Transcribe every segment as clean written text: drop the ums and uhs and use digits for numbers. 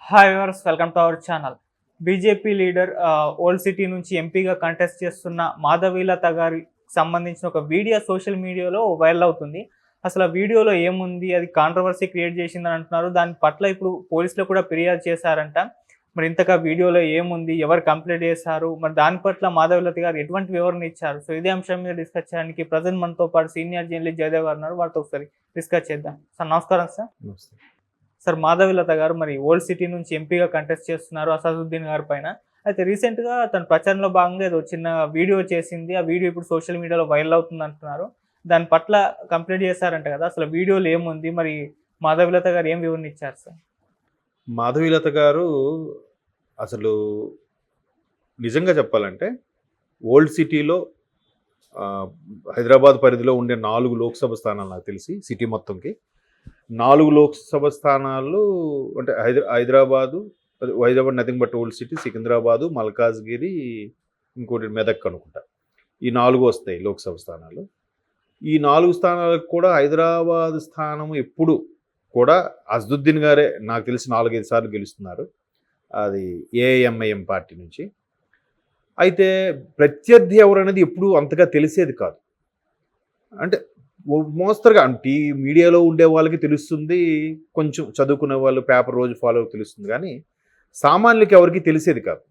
Hi viewers, welcome to our channel. BJP leader old city నుంచి ఎంపీగా contest చేస్తున్న మాధవీలత గారికి సంబంధించిన ఒక వీడియో సోషల్ మీడియాలో వైరల్ అవుతుంది. అసలు ఆ వీడియోలో ఏముంది, అది కాంట్రవర్సీ క్రియేట్ చేసిందని అంటున్నారు. దాని పట్ల ఇప్పుడు పోలీసులు కూడా ఫిర్యాదు చేశారంట. మరి ఇంతగా వీడియోలో ఏముంది, ఎవరు కంప్లైంట్ చేశారు, మరి దాని పట్ల మాధవీలత గారు ఎటువంటి వివరణ ఇచ్చారు? సో ఇదే అంశం మీద డిస్కస్ చేయడానికి ప్రజెంట్ మనతో పాటు సీనియర్ జర్నలిస్ట్ జయదేవ్ గారు ఉన్నారు. వారితో ఒకసారి డిస్కస్ చేద్దాం. సార్ నమస్కారం. సార్ మాధవీలత గారు మరి ఓల్డ్ సిటీ నుంచి ఎంపీగా కంటెస్ట్ చేస్తున్నారు అసదుద్దీన్ గారి పైన. అయితే రీసెంట్గా తన ప్రచారంలో భాగంగా ఏదో చిన్న వీడియో చేసింది. ఆ వీడియో ఇప్పుడు సోషల్ మీడియాలో వైరల్ అవుతుంది అంటున్నారు. దాని పట్ల కంప్లైంట్ చేశారంట కదా, అసలు వీడియోలో ఏముంది, మరి మాధవీలత గారు ఏం వివరణ ఇచ్చారు సార్? మాధవీలత గారు అసలు నిజంగా చెప్పాలంటే ఓల్డ్ సిటీలో హైదరాబాద్ పరిధిలో ఉండే 4 లోక్సభ స్థానాలు నాకు తెలిసి సిటీ మొత్తంకి 4 లోక్సభ స్థానాలు అంటే Hyderabad nothing but old city, Secunderabad, Malkajgiri, ఇంకోటి మెదక్ అనుకుంటా. ఈ 4 వస్తాయి లోక్సభ స్థానాలు. ఈ 4 స్థానాలకు కూడా హైదరాబాద్ స్థానం ఎప్పుడు కూడా అసదుద్దీన్ గారే నాకు తెలిసి 4-5 సార్లు గెలుస్తున్నారు. అది ఏఐఎంఐఎం పార్టీ నుంచి. అయితే ప్రత్యర్థి ఎవరనేది ఎప్పుడు అంతగా తెలిసేది కాదు. అంటే మోస్తరుగా అంటే మీడియాలో ఉండే వాళ్ళకి తెలుస్తుంది, కొంచెం చదువుకునే వాళ్ళు పేపర్ రోజు ఫాలో తెలుస్తుంది, కానీ సామాన్యులకి ఎవరికి తెలిసేది కాదు.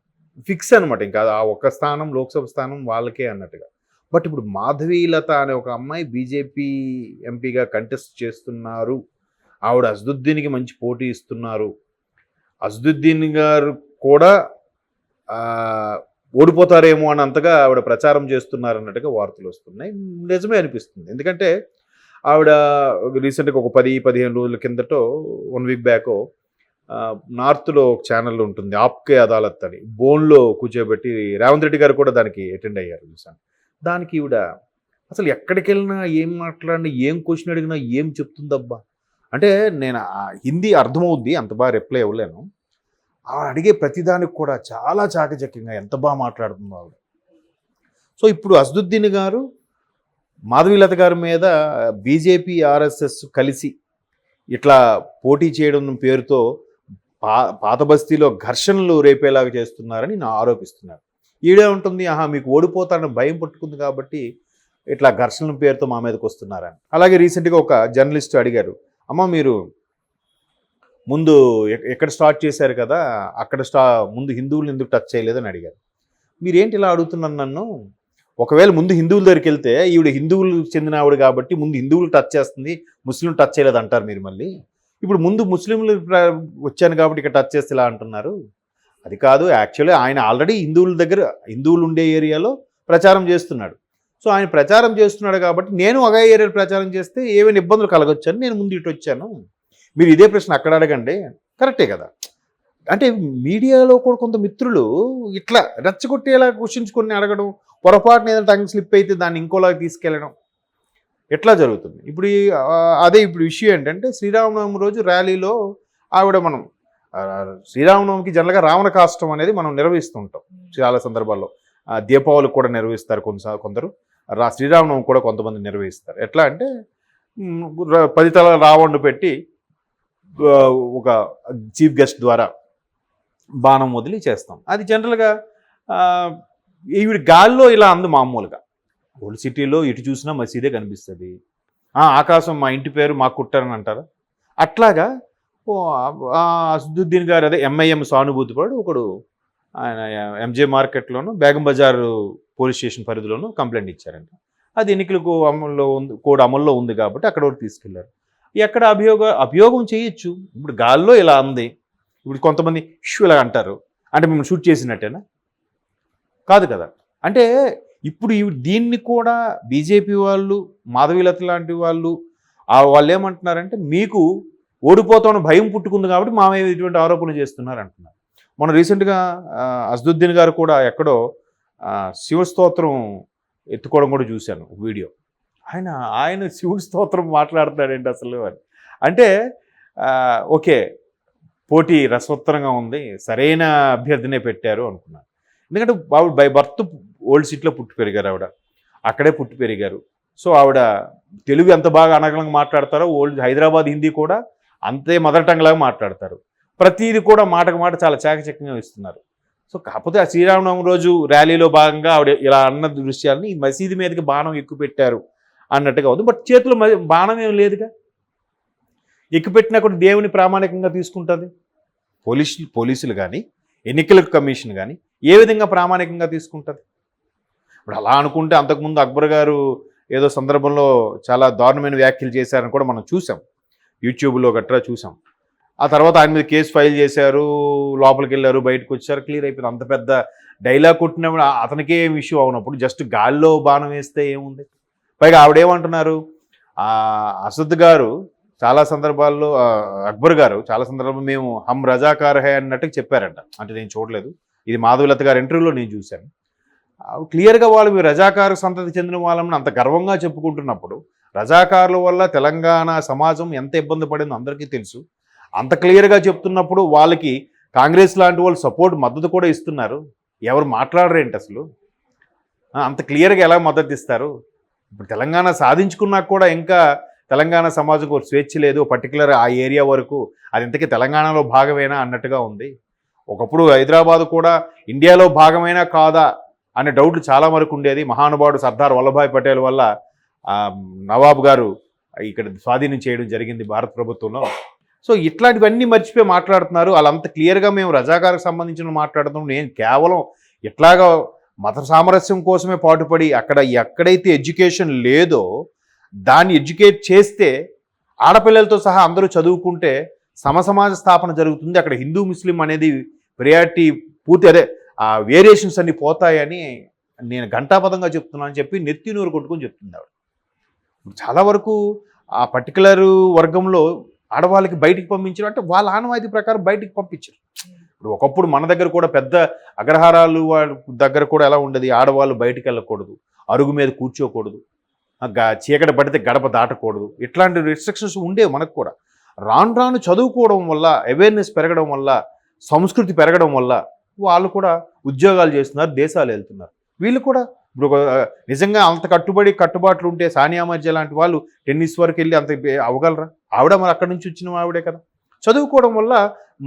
ఫిక్స్ అనమాట. ఇంకా ఆ ఒక్క స్థానం లోక్సభ స్థానం వాళ్ళకే అన్నట్టుగా. బట్ ఇప్పుడు మాధవీలత అనే ఒక అమ్మాయి బీజేపీ ఎంపీగా కంటెస్ట్ చేస్తున్నారు. ఆవిడ అసదుద్దీన్కి మంచి పోటీ ఇస్తున్నారు. అసదుద్దీన్ గారు కూడా ఓడిపోతారేమో అని అంతగా ఆవిడ ప్రచారం చేస్తున్నారు అన్నట్టుగా వార్తలు వస్తున్నాయి. నిజమే అనిపిస్తుంది. ఎందుకంటే ఆవిడ రీసెంట్గా ఒక 10-15 రోజుల కిందటో 1 వీక్ బ్యాకో నార్త్లో ఒక ఛానల్ ఉంటుంది, ఆప్కే అదాలత్ అని, బోన్లో కూర్చోబెట్టి రేవంత్ రెడ్డి గారు కూడా దానికి అటెండ్ అయ్యారు చూసాను. దానికి ఈవిడ అసలు ఎక్కడికి వెళ్ళినా ఏం మాట్లాడినా ఏం క్వశ్చన్ అడిగినా ఏం చెప్తుందబ్బా అంటే నేను హిందీ అర్థమవుద్ది, అంత బాగా రిప్లై ఇవ్వలేను. ఆవిడ అడిగే ప్రతిదానికి కూడా చాలా చాకచక్యంగా ఎంత బాగా మాట్లాడుతుందో ఆవిడ. సో ఇప్పుడు అసదుద్దీన్ గారు మాధవీలత గారి మీద బీజేపీ ఆర్ఎస్ఎస్ కలిసి ఇట్లా పోటీ చేయడం పేరుతో పాత బస్తీలో ఘర్షణలు రేపేలాగా చేస్తున్నారని నా ఆరోపిస్తున్నారు. ఈడే ఉంటుంది, మీకు ఓడిపోతారని భయం పట్టుకుంది కాబట్టి ఇట్లా ఘర్షణల పేరుతో మా మీదకి వస్తున్నారని. అలాగే రీసెంట్గా ఒక జర్నలిస్ట్ అడిగారు, అమ్మ మీరు ముందు ఎక్కడ స్టార్ట్ చేశారు కదా, అక్కడ ముందు హిందువులు ఎందుకు టచ్ చేయలేదని అడిగారు. మీరేంటి ఇలా అడుగుతున్నాను నన్ను? ఒకవేళ ముందు హిందువుల దగ్గరికి వెళ్తే ఈవిడ హిందువులు చెందిన ఆవిడ కాబట్టి ముందు హిందువులు టచ్ చేస్తుంది, ముస్లిం టచ్ చేయలేదు అంటారు మీరు. మళ్ళీ ఇప్పుడు ముందు ముస్లింలు వచ్చాను కాబట్టి ఇక్కడ టచ్ చేస్తే ఇలా అంటున్నారు. అది కాదు, యాక్చువల్లీ ఆయన ఆల్రెడీ హిందువులు ఉండే ఏరియాలో ప్రచారం చేస్తున్నాడు. సో ఆయన ప్రచారం చేస్తున్నాడు కాబట్టి నేను ఒక ఏరియాలో ప్రచారం చేస్తే ఏమైనా ఇబ్బందులు కలగొచ్చని నేను ముందు ఇటు వచ్చాను. మీరు ఇదే ప్రశ్న అక్కడ అడగండి, కరెక్టే కదా. అంటే మీడియాలో కూడా కొంత మిత్రులు ఇట్లా రెచ్చగొట్టేలా క్వశ్చన్స్కొని అడగడం, పొరపాటున ఏదైనా టంగ్ స్లిప్ అయితే దాన్ని ఇంకోలాగా తీసుకెళ్ళడం ఎట్లా జరుగుతుంది. ఇప్పుడు అదే ఇప్పుడు ఇష్యూ ఏంటంటే శ్రీరామనవమి రోజు ర్యాలీలో ఆవిడ మనం శ్రీరామనవమికి జనరల్గా రావణ కాష్టం అనేది మనం నిర్వహిస్తూ ఉంటాం చాలా సందర్భాల్లో. దీపావళి కూడా నిర్వహిస్తారు కొందరు, శ్రీరామనవమి కూడా కొంతమంది నిర్వహిస్తారు. ఎట్లా అంటే 10 తల రావణుడు పెట్టి ఒక చీఫ్ గెస్ట్ ద్వారా బాణం వదిలి చేస్తాం. అది జనరల్గా ఈవిడ గాల్లో ఇలా అందు మామూలుగా. ఓల్డ్ సిటీలో ఇటు చూసినా మసీదే కనిపిస్తుంది, ఆకాశం మా ఇంటి పేరు మాకు కుట్టారని అంటారు. అట్లాగా అసదుద్దీన్ గారు అదే ఎంఐఎం సానుభూతి పడు ఒకడు ఆయన ఎంజే మార్కెట్లోను బేగం బజార్ పోలీస్ స్టేషన్ పరిధిలోనూ కంప్లైంట్ ఇచ్చారంట. అది ఎన్నికలకు అమల్లో ఉంది కాబట్టి అక్కడ వరకు తీసుకెళ్లారు. ఎక్కడ అభియోగం చేయొచ్చు. ఇప్పుడు గాల్లో ఇలా ఉంది, ఇప్పుడు కొంతమంది ఇలా అంటారు అంటే మేము షూట్ చేసినట్టేనా? కాదు కదా. అంటే ఇప్పుడు దీన్ని కూడా బీజేపీ వాళ్ళు, మాధవీలత లాంటి వాళ్ళు ఏమంటున్నారంటే మీకు ఓడిపోతామని భయం పుట్టుకుంది కాబట్టి మా మీద ఇటువంటి ఆరోపణలు చేస్తున్నారు అంటున్నారు. మొన్న రీసెంట్గా అసదుద్దీన్ గారు కూడా ఎక్కడో శివస్తోత్రం ఎత్తుకోవడం కూడా చూశాను వీడియో. ఆయన శివుడి స్తోత్రం మాట్లాడుతున్నాడేంటి అసలు అని. అంటే ఓకే, పోటీ రసవత్తరంగా ఉంది, సరైన అభ్యర్థినే పెట్టారు అనుకున్నాను. ఎందుకంటే ఆవిడ బై బర్త్ ఓల్డ్ సిటీలో పుట్టి పెరిగారు, ఆవిడ అక్కడే పుట్టి పెరిగారు. సో ఆవిడ తెలుగు ఎంత బాగా అనగలంగా మాట్లాడతారో హైదరాబాద్ హిందీ కూడా అంతే మదర్ టంగ్ లాగా మాట్లాడతారు. ప్రతిదీ కూడా మాటకు మాట చాలా చాకచక్యంగా ఇస్తున్నారు. సో కాకపోతే ఆ శ్రీరామనవమి రోజు ర్యాలీలో భాగంగా ఆవిడ ఇలా అన్న దృశ్యాలని ఈ మసీదు మీదకి బాణం ఎక్కువ పెట్టారు అన్నట్టుగా ఉంది. బట్ చేతిలో బాణం ఏం లేదుగా. ఎక్కుపెట్టినా కూడా దేవుని ప్రామాణికంగా తీసుకుంటుంది. పోలీసులు కానీ ఎన్నికల కమిషన్ కానీ ఏ విధంగా ప్రామాణికంగా తీసుకుంటుంది? ఇప్పుడు అలా అనుకుంటే అంతకుముందు అక్బర్ గారు ఏదో సందర్భంలో చాలా దారుణమైన వ్యాఖ్యలు చేశారని కూడా మనం చూసాం, యూట్యూబ్లో గట్రా చూసాం. ఆ తర్వాత ఆయన మీద కేసు ఫైల్ చేశారు, లోపలికి వెళ్ళారు, బయటకు వచ్చారు, క్లియర్ అయిపోయింది. అంత పెద్ద డైలాగ్ కొట్టినప్పుడు అతనికే ఏం ఇష్యూ అవునప్పుడు జస్ట్ గాల్లో బాణం వేస్తే ఏముంది? పైగా ఆవిడేమంటున్నారు, అసద్ గారు చాలా సందర్భాల్లో అక్బర్ గారు చాలా సందర్భాల్లో మేము హమ్ రజాకార్ హై అన్నట్టు చెప్పారంట. అంటే నేను చూడలేదు, ఇది మాధవలత గారి ఇంటర్వ్యూలో నేను చూశాను. క్లియర్గా వాళ్ళు మీరు రజాకారు సంతతి చెందిన వాళ్ళని అంత గర్వంగా చెప్పుకుంటున్నప్పుడు రజాకారుల వల్ల తెలంగాణ సమాజం ఎంత ఇబ్బంది పడిందో అందరికీ తెలుసు. అంత క్లియర్గా చెప్తున్నప్పుడు వాళ్ళకి కాంగ్రెస్ లాంటి వాళ్ళు సపోర్ట్ మద్దతు కూడా ఇస్తున్నారు. ఎవరు మాట్లాడరేంటి అసలు? అంత క్లియర్గా ఎలా మద్దతు ఇస్తారు? ఇప్పుడు తెలంగాణ సాధించుకున్నాక కూడా ఇంకా తెలంగాణ సమాజంకు ఒక స్వేచ్ఛ లేదు, పర్టికులర్ ఆ ఏరియా వరకు. అది ఇంతకీ తెలంగాణలో భాగమేనా అన్నట్టుగా ఉంది. ఒకప్పుడు హైదరాబాద్ కూడా ఇండియాలో భాగమైనా కాదా అనే డౌట్లు చాలా వరకు ఉండేది. మహానుభావుడు సర్దార్ వల్లభాయ్ పటేల్ వల్ల నవాబ్ గారు ఇక్కడ స్వాధీనం చేయడం జరిగింది భారత ప్రభుత్వంలో. సో ఇట్లాంటివన్నీ మర్చిపోయి మాట్లాడుతున్నారు. వాళ్ళంత క్లియర్గా మేము రజాకారుకు సంబంధించిన మాట్లాడుతున్నాం. నేను కేవలం ఇట్లాగా మత సామరస్యం కోసమే పాటుపడి ఎక్కడైతే ఎడ్యుకేషన్ లేదో దాన్ని ఎడ్యుకేట్ చేస్తే ఆడపిల్లలతో సహా అందరూ చదువుకుంటే సమసమాజ స్థాపన జరుగుతుంది. అక్కడ హిందూ ముస్లిం అనేది ప్రయారిటీ పూర్తి ఆ వేరియేషన్స్ అన్ని పోతాయని నేను ఘంటాపదంగా చెప్తున్నాను అని చెప్పి నెత్తి నూరు కొట్టుకొని చెప్తుంది ఆవిడ. చాలా వరకు ఆ పర్టికులర్ వర్గంలో ఆడవాళ్ళకి బయటికి పంపించడం అంటే వాళ్ళ ఆనవాయితీ ప్రకారం బయటికి పంపించారు. ఇప్పుడు ఒకప్పుడు మన దగ్గర కూడా పెద్ద అగ్రహారాలు వాళ్ళ దగ్గర కూడా ఎలా ఉండేది, ఆడవాళ్ళు బయటికి వెళ్ళకూడదు, అరుగు మీద కూర్చోకూడదు, చీకటి పడితే గడప దాటకూడదు, ఇట్లాంటి రిస్ట్రిక్షన్స్ ఉండేవి మనకు కూడా. రాను రాను చదువుకోవడం వల్ల, అవేర్నెస్ పెరగడం వల్ల, సంస్కృతి పెరగడం వల్ల వాళ్ళు కూడా ఉద్యోగాలు చేస్తున్నారు, దేశాలు వెళ్తున్నారు. వీళ్ళు కూడా ఇప్పుడు నిజంగా అంత కట్టుబాట్లు ఉంటే సానియా మిర్జా లాంటి వాళ్ళు టెన్నిస్ వరకు వెళ్ళి అంత అవ్వగలరా? ఆవిడ మరి అక్కడి నుంచి వచ్చిన ఆవిడే కదా. చదువుకోవడం వల్ల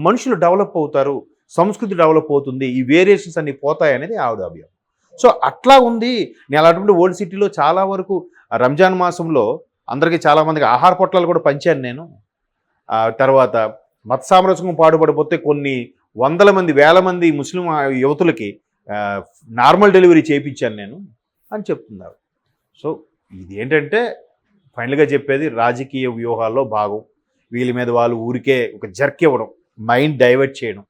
మనుషులు డెవలప్ అవుతారు, సంస్కృతి డెవలప్ అవుతుంది, ఈ వేరియేషన్స్ అన్ని పోతాయి అనేది ఆవిడ అభిప్రాయం. సో అట్లా ఉంది. నేను అలాంటి ఓల్డ్ సిటీలో చాలా వరకు రంజాన్ మాసంలో అందరికీ చాలామందికి ఆహార పొట్లాలు కూడా పంచాను నేను. తర్వాత మత సామరస్యం పాటుపడిపోతే కొన్ని వందల మంది, వేల మంది ముస్లిం యువతులకి నార్మల్ డెలివరీ చేయించాను నేను అని చెప్తున్నారు. సో ఇది ఏంటంటే ఫైనల్గా చెప్పేది రాజకీయ వ్యూహాల్లో భాగం. వీళ్ళ మీద వాళ్ళు ఊరికే ఒక జర్క్ ఇవ్వడం, మైండ్ డైవర్ట్ చేయడం,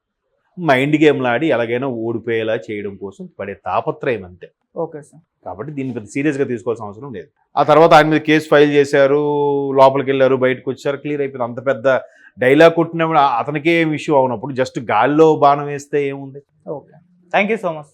మైండ్ గేమ్లు ఆడి ఎలాగైనా ఓడిపోయేలా చేయడం కోసం పడే తాపత్రయం అంతే. Okay sir. కాబట్టి దీన్ని పెద్ద సీరియస్గా తీసుకోవాల్సిన అవసరం లేదు. ఆ తర్వాత ఆయన మీద కేసు ఫైల్ చేశారు, లోపలికి వెళ్ళారు, బయటకు వచ్చారు, క్లియర్ అయిపోయింది. అంత పెద్ద డైలాగ్ కొట్టినప్పుడు అతనికే ఏం ఇష్యూ అవునప్పుడు జస్ట్ గాల్లో బాణం వేస్తే ఏముంది? Okay, thank you so much.